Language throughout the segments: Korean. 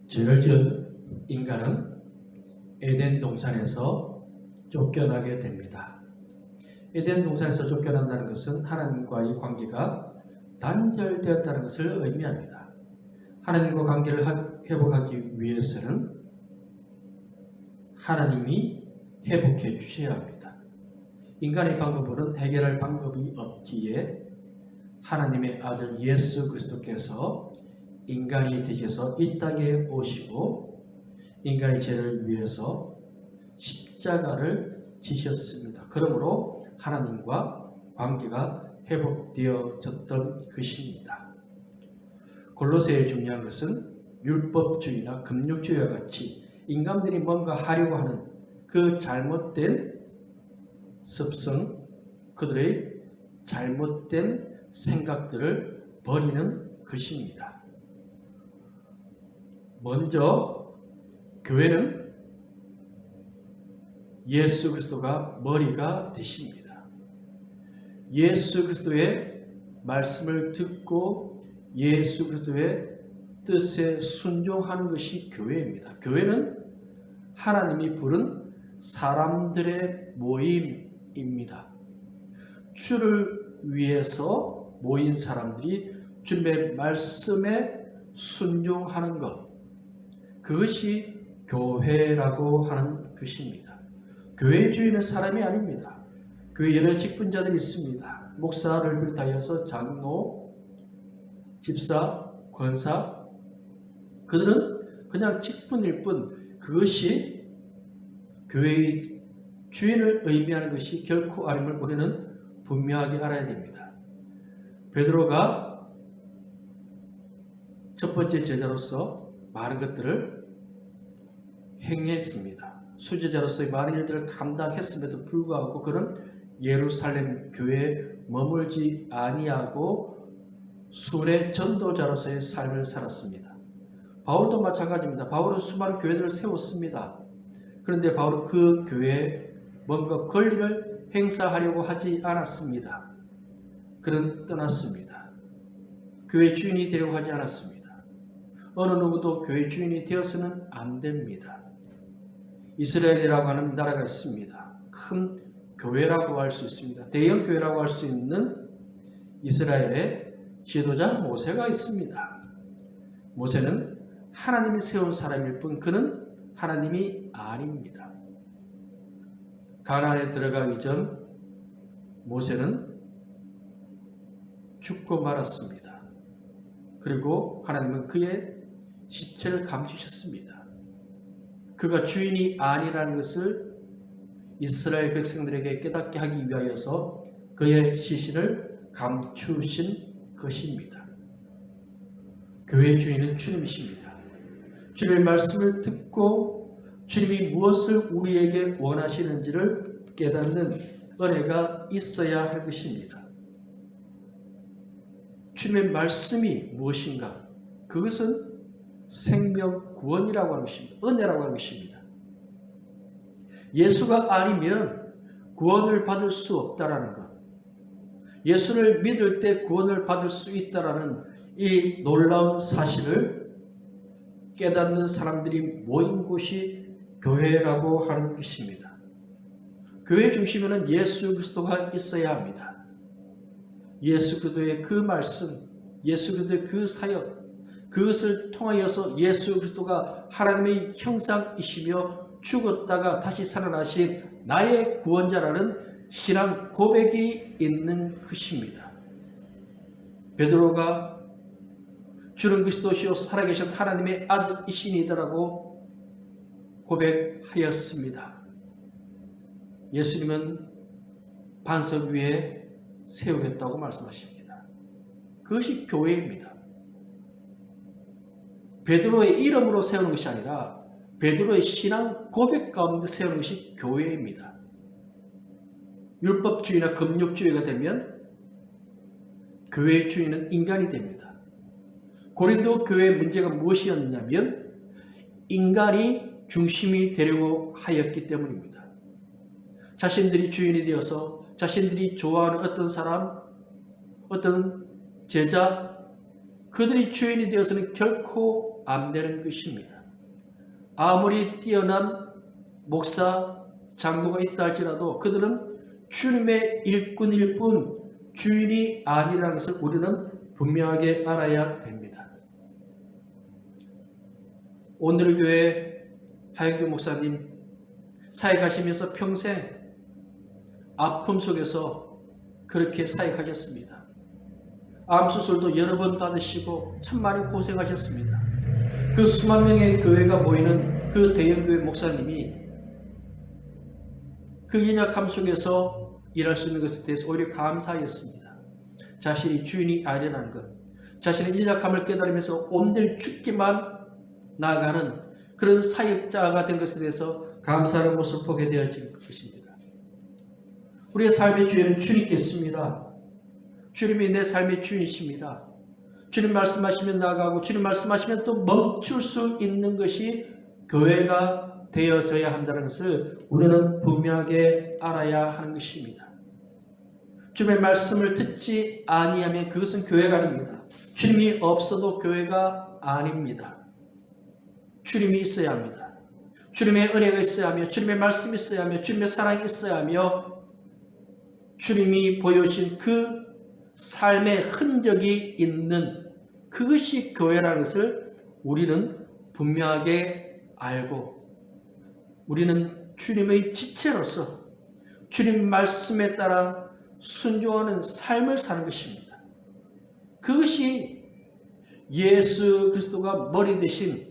죄를 지은 인간은 에덴 동산에서 쫓겨나게 됩니다. 에덴 동산에서 쫓겨난다는 것은 하나님과의 관계가 단절되었다는 것을 의미합니다. 하나님과 관계를 회복하기 위해서는 하나님이 회복해 주셔야 합니다. 인간의 방법으로는 해결할 방법이 없기에 하나님의 아들 예수 그리스도께서 인간이 되셔서 이 땅에 오시고 인간의 죄를 위해서 십자가를 지셨습니다. 그러므로 하나님과 관계가 회복되어졌던 것입니다. 골로새에 중요한 것은 율법주의나 금육주의와 같이 인간들이 뭔가 하려고 하는 그 잘못된 습성, 그들의 잘못된 생각들을 버리는 것입니다. 먼저 교회는 예수 그리스도가 머리가 되십니다. 예수 그리스도의 말씀을 듣고 예수 그리스도의 뜻에 순종하는 것이 교회입니다. 교회는 하나님이 부른 사람들의 모임입니다. 주를 위해서 모인 사람들이 주님의 말씀에 순종하는 것, 그것이 교회라고 하는 것입니다. 교회의 주인은 사람이 아닙니다. 교회 여러 직분자들이 있습니다. 목사를 비롯하여서 장로, 집사, 권사, 그들은 그냥 직분일 뿐 그것이 교회의 주인을 의미하는 것이 결코 아님을 우리는 분명하게 알아야 됩니다. 베드로가 첫 번째 제자로서 많은 것들을 행했습니다. 수제자로서의 많은 일들을 감당했음에도 불구하고 그는 예루살렘 교회에 머물지 아니하고 순회 전도자로서의 삶을 살았습니다. 바울도 마찬가지입니다. 바울은 수많은 교회들을 세웠습니다. 그런데 바울은 그 교회에 뭔가 권리를 행사하려고 하지 않았습니다. 그는 떠났습니다. 교회 주인이 되려고 하지 않았습니다. 어느 누구도 교회 주인이 되어서는 안 됩니다. 이스라엘이라고 하는 나라가 있습니다. 큰 교회라고 할 수 있습니다. 대형 교회라고 할 수 있는 이스라엘의 지도자 모세가 있습니다. 모세는 하나님이 세운 사람일 뿐 그는 하나님이 아닙니다. 가나안에 들어가기 전 모세는 죽고 말았습니다. 그리고 하나님은 그의 시체를 감추셨습니다. 그가 주인이 아니라는 것을 이스라엘 백성들에게 깨닫게 하기 위하여서 그의 시신을 감추신 것입니다. 교회의 주인은 주님이십니다. 주님의 말씀을 듣고 주님이 무엇을 우리에게 원하시는지를 깨닫는 은혜가 있어야 할 것입니다. 주님의 말씀이 무엇인가? 그것은 생명 구원이라고 하는 것입니다. 은혜라고 하는 것입니다. 예수가 아니면 구원을 받을 수 없다라는 것. 예수를 믿을 때 구원을 받을 수 있다라는 이 놀라운 사실을 깨닫는 사람들이 모인 곳이 교회라고 하는 것입니다. 교회 중심에는 예수 그리스도가 있어야 합니다. 예수 그리스도의 그 말씀, 예수 그리스도의 그 사역, 그것을 통하여서 예수 그리스도가 하나님의 형상이시며 죽었다가 다시 살아나신 나의 구원자라는 신앙 고백이 있는 것입니다. 베드로가 주는 그리스도시요 살아계신 하나님의 아들이시니다라고 고백하였습니다. 예수님은 반석 위에 세우겠다고 말씀하십니다. 그것이 교회입니다. 베드로의 이름으로 세우는 것이 아니라 베드로의 신앙 고백 가운데 세우는 것이 교회입니다. 율법주의나 금육주의가 되면 교회의 주인은 인간이 됩니다. 고린도 교회의 문제가 무엇이었냐면 인간이 중심이 되려고 하였기 때문입니다. 자신들이 주인이 되어서 자신들이 좋아하는 어떤 사람, 어떤 제자, 그들이 주인이 되어서는 결코 안 되는 것입니다. 아무리 뛰어난 목사, 장로가 있다 할지라도 그들은 주님의 일꾼일 뿐 주인이 아니라는 것을 우리는 분명하게 알아야 됩니다. 오늘 교회 하영규 목사님 사역하시면서 평생 아픔 속에서 그렇게 사역하셨습니다. 암 수술도 여러 번 받으시고 참 많이 고생하셨습니다. 그 수만 명의 교회가 모이는 그 대형교회 목사님이 그 연약함 속에서 일할 수 있는 것에 대해서 오히려 감사했습니다. 자신이 주인이 아니라는 것, 자신의 연약함을 깨달으면서 온전히 죽기만 나아가는 그런 사역자가 된 것에 대해서 감사하는 모습을 보게 되어진 것입니다. 우리의 삶의 주인은 주님께 있습니다. 주님이 내 삶의 주인이십니다. 주님 말씀하시면 나가고 주님 말씀하시면 또 멈출 수 있는 것이 교회가 되어져야 한다는 것을 우리는 분명하게 알아야 하는 것입니다. 주님의 말씀을 듣지 아니하면 그것은 교회가 아닙니다. 주님이 없어도 교회가 아닙니다. 주님이 있어야 합니다. 주님의 은혜가 있어야 하며 주님의 말씀이 있어야 하며 주님의 사랑이 있어야 하며 주님이 보여주신 그 삶의 흔적이 있는 그것이 교회라는 것을 우리는 분명하게 알고 우리는 주님의 지체로서 주님 말씀에 따라 순종하는 삶을 사는 것입니다. 그것이 예수 그리스도가 머리 대신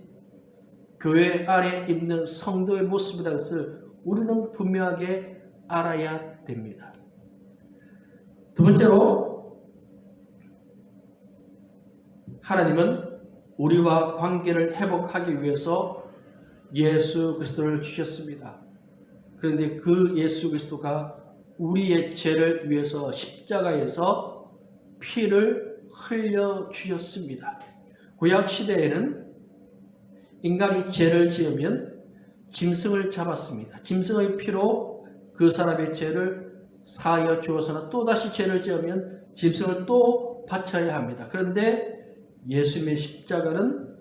교회 안에 있는 성도의 모습이라는 것을 우리는 분명하게 알아야 됩니다. 두 번째로 하나님은 우리와 관계를 회복하기 위해서 예수 그리스도를 주셨습니다. 그런데 그 예수 그리스도가 우리의 죄를 위해서 십자가에서 피를 흘려 주셨습니다. 구약 시대에는 인간이 죄를 지으면 짐승을 잡았습니다. 짐승의 피로 그 사람의 죄를 사하여 주어서는 또다시 죄를 지으면 짐승을 또 바쳐야 합니다. 그런데 예수님의 십자가는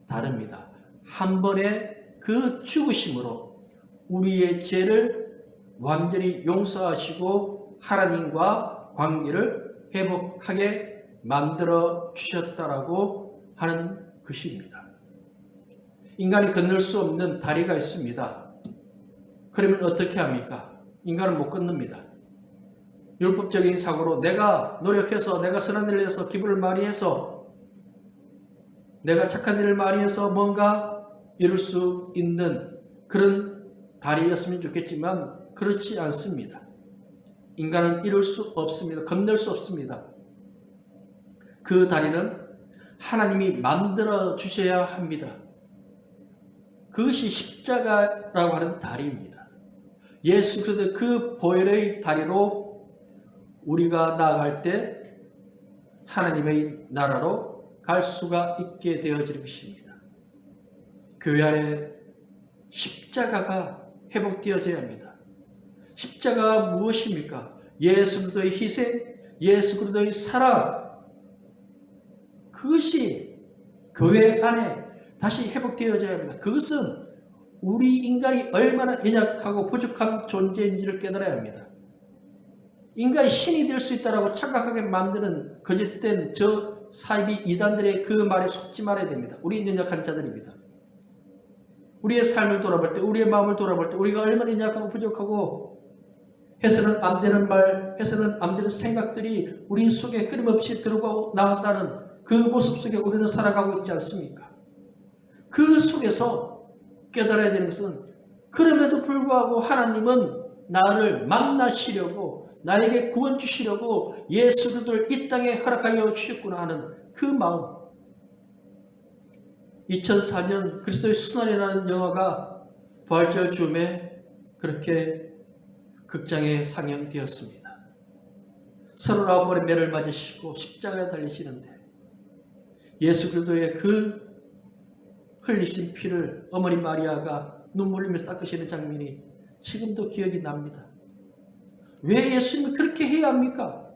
다릅니다. 한 번의 그 죽으심으로 우리의 죄를 완전히 용서하시고 하나님과 관계를 회복하게 만들어 주셨다라고 하는 것입니다. 인간이 건널 수 없는 다리가 있습니다. 그러면 어떻게 합니까? 인간은 못 건넙니다. 율법적인 사고로 내가 노력해서 내가 선한 일을 해서 기부를 많이 해서 내가 착한 일을 많이 해서 뭔가 이룰 수 있는 그런 다리였으면 좋겠지만 그렇지 않습니다. 인간은 이룰 수 없습니다. 건널 수 없습니다. 그 다리는 하나님이 만들어 주셔야 합니다. 그것이 십자가라고 하는 다리입니다. 예수 그리스도의 그 보혈의 다리로 우리가 나아갈 때 하나님의 나라로 갈 수가 있게 되어질 것입니다. 교회 안에 십자가가 회복되어져야 합니다. 십자가가 무엇입니까? 예수 그리스도의 희생, 예수 그리스도의 사랑, 그것이 교회 안에 다시 회복되어져야 합니다. 그것은 우리 인간이 얼마나 연약하고 부족한 존재인지를 깨달아야 합니다. 인간이 신이 될 수 있다고 착각하게 만드는 거짓된 저 사이비 이단들의 그 말에 속지 말아야 됩니다. 우리 연약한 자들입니다. 우리의 삶을 돌아볼 때, 우리의 마음을 돌아볼 때 우리가 얼마나 연약하고 부족하고 해서는 안 되는 말, 해서는 안 되는 생각들이 우리 속에 끊임없이 들어가고 나왔다는 그 모습 속에 우리는 살아가고 있지 않습니까? 그 속에서 깨달아야 되는 것은 그럼에도 불구하고 하나님은 나를 만나시려고 나에게 구원 주시려고 예수 그리스도를 이 땅에 허락하여 주셨구나 하는 그 마음. 2004년 그리스도의 순환이라는 영화가 부활절 즈음에 그렇게 극장에 상영되었습니다. 39번의 매를 맞으시고 십자가에 달리시는데 예수 그리스도의 그 흘리신 피를 어머니 마리아가 눈물 흘리면서 닦으시는 장면이 지금도 기억이 납니다. 왜 예수님이 그렇게 해야 합니까?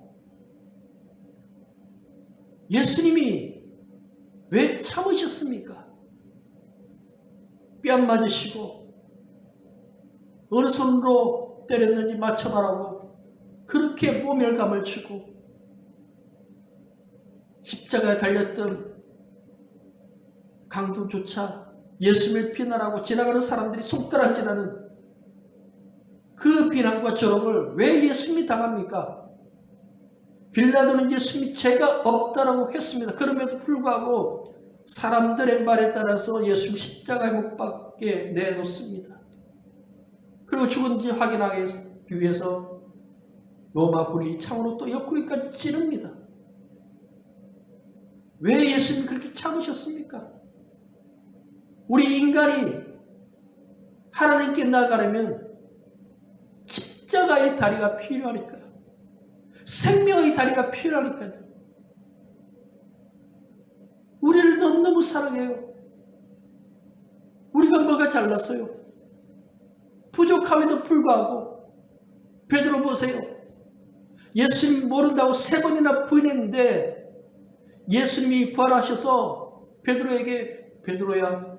예수님이 왜 참으셨습니까? 뺨 맞으시고 어느 손으로 때렸는지 맞춰봐라고 그렇게 모멸감을 주고 십자가에 달렸던 강도조차 예수님을 비난하고 지나가는 사람들이 손가락질하는 그 비난과 조롱을 왜 예수님이 당합니까? 빌라도는 예수님이 죄가 없다라고 했습니다. 그럼에도 불구하고 사람들의 말에 따라서 예수님 십자가에 못 박게 내놓습니다. 그리고 죽은지 확인하기 위해서 로마군이 창으로 또 옆구리까지 찌릅니다. 왜 예수님이 그렇게 참으셨습니까? 우리 인간이 하나님께 나아가려면 십자가의 다리가 필요하니까요. 생명의 다리가 필요하니까요. 우리를 너무너무 사랑해요. 우리가 뭐가 잘났어요? 부족함에도 불구하고 베드로 보세요. 예수님 모른다고 3번이나 부인했는데 예수님이 부활하셔서 베드로에게 베드로야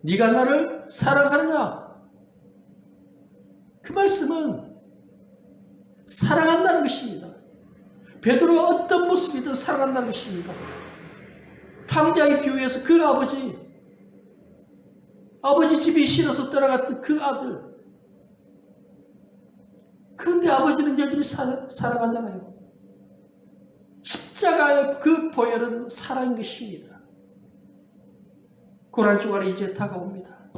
네가 나를 사랑하느냐? 그 말씀은 사랑한다는 것입니다. 베드로가 어떤 모습이든 사랑한다는 것입니다. 탕자의 비유에서 그 아버지 집이 싫어서 떠나갔던 그 아들, 그런데 아버지는 여전히 사랑하잖아요. 십자가의 그 보혈은 사랑인 것입니다. 고난주간이 이제 다가옵니다.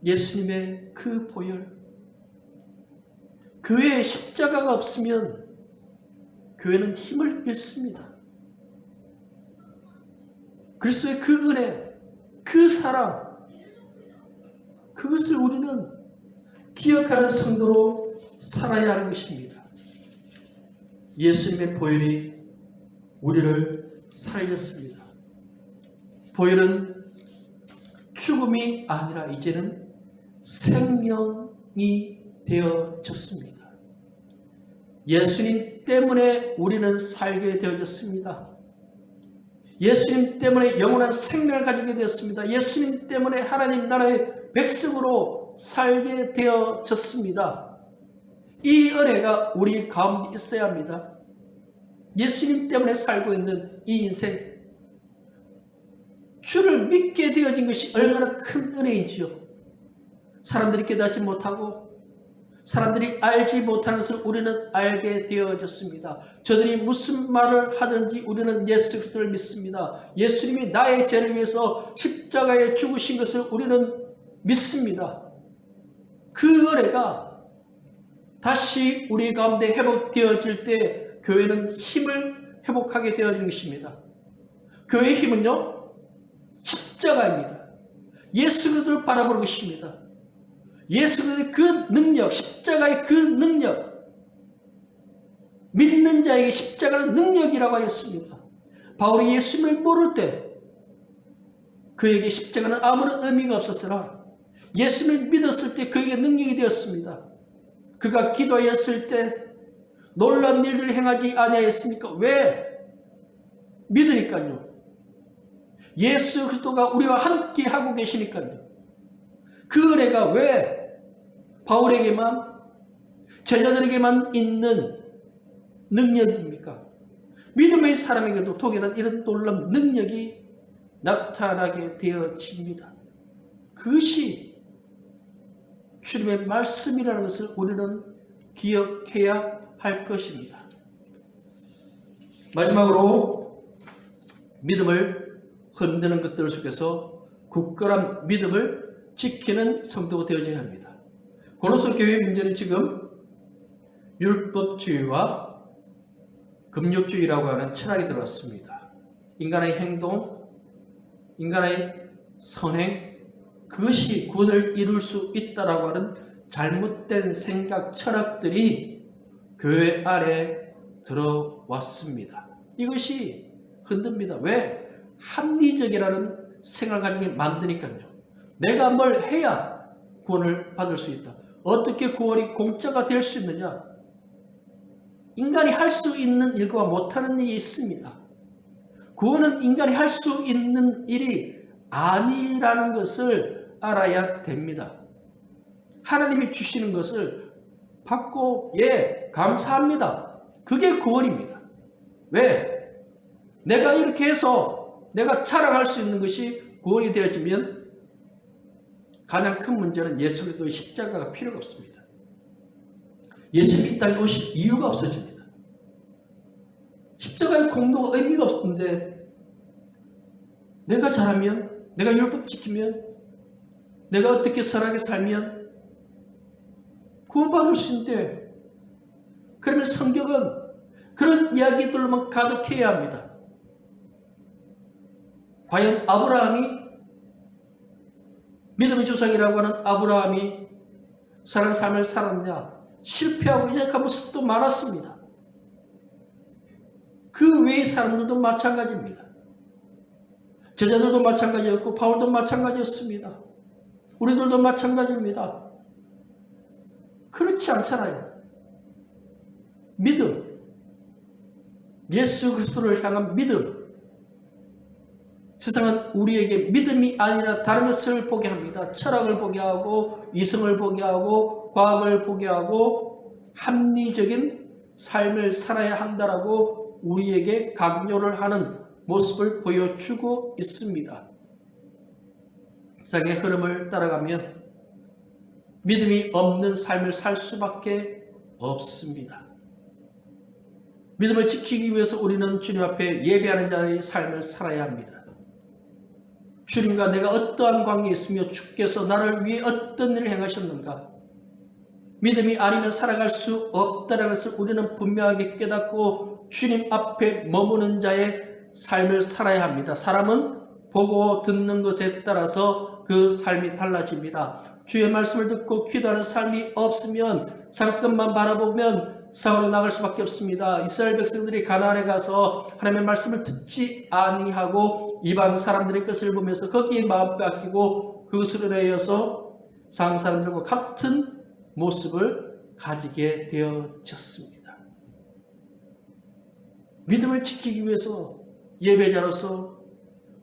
예수님의 그 보혈, 교회에 십자가가 없으면 교회는 힘을 잃습니다. 그리스도의 그 은혜, 그 사랑, 그것을 우리는 기억하는 성도로 살아야 하는 것입니다. 예수님의 보혈이 우리를 살렸습니다. 보혈은 죽음이 아니라 이제는 생명이 되어졌습니다. 예수님 때문에 우리는 살게 되어졌습니다. 예수님 때문에 영원한 생명을 가지게 되었습니다. 예수님 때문에 하나님 나라의 백성으로 살게 되어졌습니다. 이 은혜가 우리 가운데 있어야 합니다. 예수님 때문에 살고 있는 이 인생, 주를 믿게 되어진 것이 얼마나 큰 은혜인지요. 사람들이 깨닫지 못하고 사람들이 알지 못하는 것을 우리는 알게 되어졌습니다. 저들이 무슨 말을 하든지 우리는 예수 그리스도를 믿습니다. 예수님이 나의 죄를 위해서 십자가에 죽으신 것을 우리는 믿습니다. 그 은혜가 다시 우리 가운데 회복되어질 때 교회는 힘을 회복하게 되어지는 것입니다. 교회의 힘은요, 십자가입니다. 예수 그리스도를 바라보는 것입니다. 예수 그리스도의 그 능력, 십자가의 그 능력, 믿는 자에게 십자가는 능력이라고 하였습니다. 바울이 예수님을 모를 때 그에게 십자가는 아무런 의미가 없었으나 예수님을 믿었을 때 그에게 능력이 되었습니다. 그가 기도하였을 때 놀라운 일들을 행하지 아니하였습니까? 왜? 믿으니까요. 예수 그리스도가 우리와 함께 하고 계시니까요. 그 은혜가 왜 바울에게만, 제자들에게만 있는 능력입니까? 믿음의 사람에게도 독일한 이런 놀라운 능력이 나타나게 되어집니다. 그것이 주님의 말씀이라는 것을 우리는 기억해야 할 것입니다. 마지막으로 믿음을 흔드는 것들 속에서 굳건한 믿음을 지키는 성도가 되어져야 합니다. 고린도 교회 문제는 지금 율법주의와 금욕주의라고 하는 철학이 들어왔습니다. 인간의 행동, 인간의 선행, 그것이 구원을 이룰 수 있다라고 하는 잘못된 생각, 철학들이 교회 안에 들어왔습니다. 이것이 흔듭니다. 왜? 합리적이라는 생각을 가지게 만드니까요. 내가 뭘 해야 구원을 받을 수 있다. 어떻게 구원이 공짜가 될 수 있느냐? 인간이 할 수 있는 일과 못하는 일이 있습니다. 구원은 인간이 할 수 있는 일이 아니라는 것을 알아야 됩니다. 하나님이 주시는 것을 받고 감사합니다. 그게 구원입니다. 왜? 내가 이렇게 해서 내가 자랑할 수 있는 것이 구원이 되어지면 가장 큰 문제는 예수 그리스도의 십자가가 필요가 없습니다. 예수님이 이 땅에 오실 이유가 없어집니다. 십자가의 공로가 의미가 없는데 내가 잘하면, 내가 율법 지키면, 내가 어떻게 선하게 살면 구원받을 수 있는데, 그러면 성경은 그런 이야기들로만 가득해야 합니다. 과연 아브라함이, 믿음의 조상이라고 하는 아브라함이 사는 삶을 살았냐? 실패하고 연약한 모습도 많았습니다. 그 외의 사람들도 마찬가지입니다. 제자들도 마찬가지였고 바울도 마찬가지였습니다. 우리들도 마찬가지입니다. 그렇지 않잖아요. 믿음, 예수 그리스도를 향한 믿음. 세상은 우리에게 믿음이 아니라 다른 것을 보게 합니다. 철학을 보게 하고, 이성을 보게 하고, 과학을 보게 하고, 합리적인 삶을 살아야 한다라고 우리에게 강요를 하는 모습을 보여주고 있습니다. 세상의 흐름을 따라가면 믿음이 없는 삶을 살 수밖에 없습니다. 믿음을 지키기 위해서 우리는 주님 앞에 예배하는 자의 삶을 살아야 합니다. 주님과 내가 어떠한 관계에 있으며 주께서 나를 위해 어떤 일을 행하셨는가? 믿음이 아니면 살아갈 수 없다는 것을 우리는 분명하게 깨닫고 주님 앞에 머무는 자의 삶을 살아야 합니다. 사람은 보고 듣는 것에 따라서 그 삶이 달라집니다. 주의 말씀을 듣고 기도하는 삶이 없으면 상급만 바라보면 상으로 나갈 수밖에 없습니다. 이스라엘 백성들이 가나안에 가서 하나님의 말씀을 듣지 아니하고 이방 사람들의 것을 보면서 거기에 마음 뺏기고 그것으로 인하여서 상 사람들과 같은 모습을 가지게 되어졌습니다. 믿음을 지키기 위해서 예배자로서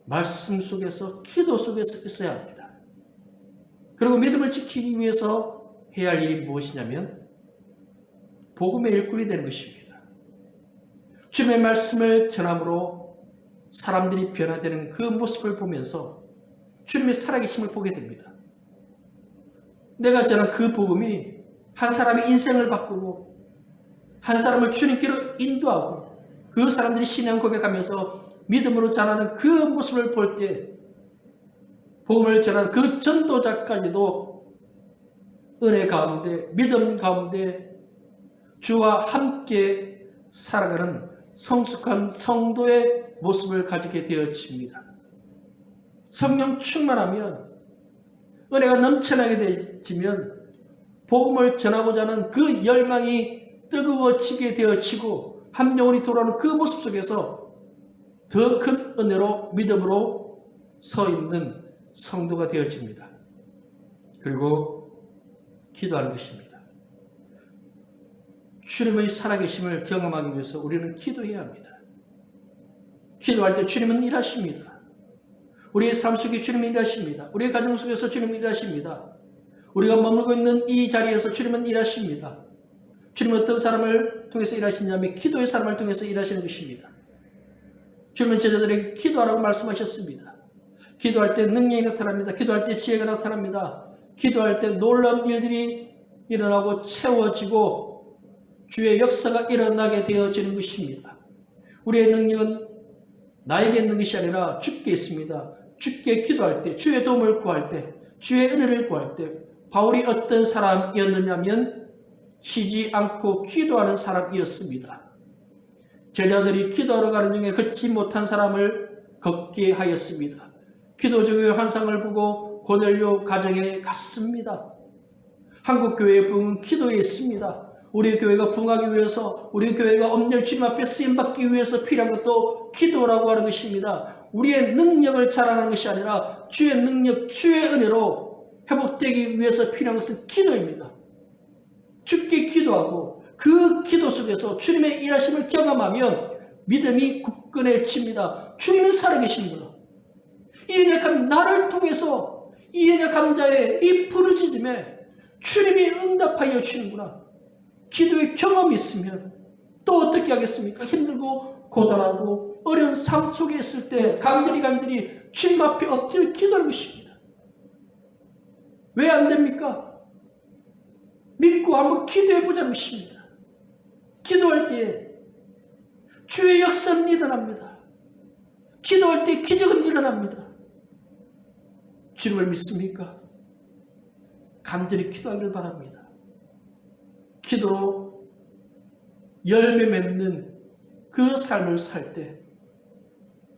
말씀 속에서 기도 속에서 있어야 합니다. 그리고 믿음을 지키기 위해서 해야 할 일이 무엇이냐면 복음의 일꾼이 되는 것입니다. 주님의 말씀을 전함으로 사람들이 변화되는 그 모습을 보면서 주님의 살아계심을 보게 됩니다. 내가 전한 그 복음이 한 사람의 인생을 바꾸고 한 사람을 주님께로 인도하고 그 사람들이 신앙 고백하면서 믿음으로 자라는 그 모습을 볼 때 복음을 전하는 그 전도자까지도 은혜 가운데 믿음 가운데 주와 함께 살아가는 성숙한 성도의 모습을 가지게 되어집니다. 성령 충만하면 은혜가 넘쳐나게 되어지면 복음을 전하고자 하는 그 열망이 뜨거워지게 되어지고 한 영혼이 돌아오는 그 모습 속에서 더 큰 은혜로 믿음으로 서 있는 성도가 되어집니다. 그리고 기도하는 것입니다. 주님의 살아계심을 경험하기 위해서 우리는 기도해야 합니다. 기도할 때 주님은 일하십니다. 우리의 삶 속에 주님이 일하십니다. 우리의 가정 속에서 주님이 일하십니다. 우리가 머물고 있는 이 자리에서 주님은 일하십니다. 주님은 어떤 사람을 통해서 일하시냐면 기도의 사람을 통해서 일하시는 것입니다. 주님은 제자들에게 기도하라고 말씀하셨습니다. 기도할 때 능력이 나타납니다. 기도할 때 지혜가 나타납니다. 기도할 때 놀라운 일들이 일어나고 채워지고 주의 역사가 일어나게 되어지는 것입니다. 우리의 능력은 나에게 있는 것이 아니라 주께 있습니다. 주께 기도할 때, 주의 도움을 구할 때, 주의 은혜를 구할 때 바울이 어떤 사람이었느냐면 쉬지 않고 기도하는 사람이었습니다. 제자들이 기도하러 가는 중에 걷지 못한 사람을 걷게 하였습니다. 기도 중에 환상을 보고 고넬료 가정에 갔습니다. 한국교회의 부흥은 기도에 있습니다. 우리 교회가 부흥하기 위해서, 우리 교회가 엄렬 주님 앞에 쓰임받기 위해서 필요한 것도 기도라고 하는 것입니다. 우리의 능력을 자랑하는 것이 아니라 주의 능력, 주의 은혜로 회복되기 위해서 필요한 것은 기도입니다. 주께 기도하고 그 기도 속에서 주님의 일하심을 경험하면 믿음이 굳건해집니다. 주님은 살아계십니다. 이 연약한 나를 통해서 이 연약한 자의 이 부르짖음에 주님이 응답하여 주시는구나. 기도의 경험이 있으면 또 어떻게 하겠습니까? 힘들고 고단하고 어려운 삶 속에 있을 때 간절히 주님 앞에 엎드려 기도하는 것입니다. 왜 안 됩니까? 믿고 한번 기도해 보자는 것입니다. 기도할 때 주의 역사는 일어납니다. 기도할 때 기적은 일어납니다. 주님을 믿습니까? 간절히 기도하기를 바랍니다. 기도로 열매 맺는 그 삶을 살 때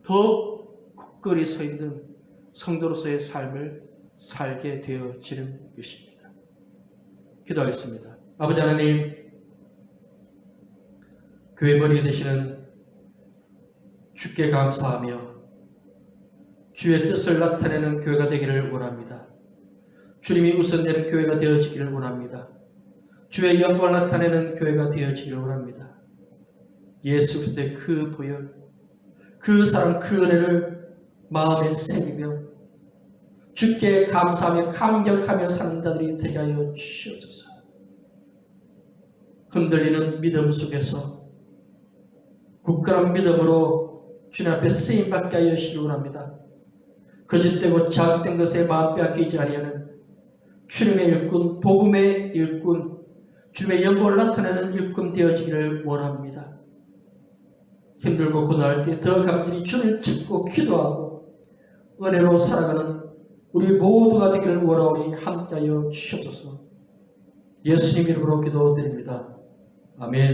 더 굳건히 서 있는 성도로서의 삶을 살게 되어지는 것입니다. 기도하겠습니다. 아버지 하나님, 교회 머리 되시는 주께 감사하며 주의 뜻을 나타내는 교회가 되기를 원합니다. 주님이 우선되는 교회가 되어지기를 원합니다. 주의 영광을 나타내는 교회가 되어지기를 원합니다. 예수 그리스도의 그 보혈, 그 사랑, 그 은혜를 마음에 새기며 주께 감사하며 감격하며 사는 자들이 되게 하여 주시옵소서. 흔들리는 믿음 속에서 굳건한 믿음으로 주님 앞에 쓰임받게 하여 주시기 원합니다. 거짓되고 자극된 것에 마음 빼앗기지 아니하는 주님의 일꾼, 복음의 일꾼, 주님의 영광을 나타내는 일꾼 되어지기를 원합니다. 힘들고 고난할 때 더 간절히 주를 찾고 기도하고 은혜로 살아가는 우리 모두가 되기를 원하오니 함께하여 주시옵소서. 예수님 이름으로 기도드립니다. 아멘.